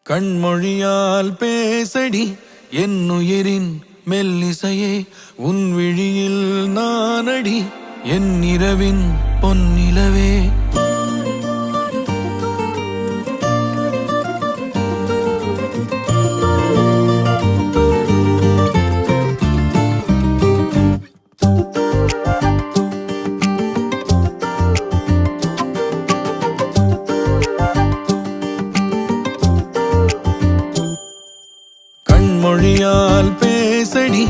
கண்மொழியால் பேசடி என்னுயிரின் மெல்லிசையே உன் விழியில் நானடி என் இரவின் பொன்னிலவே. கண்மொழியால் பேசடி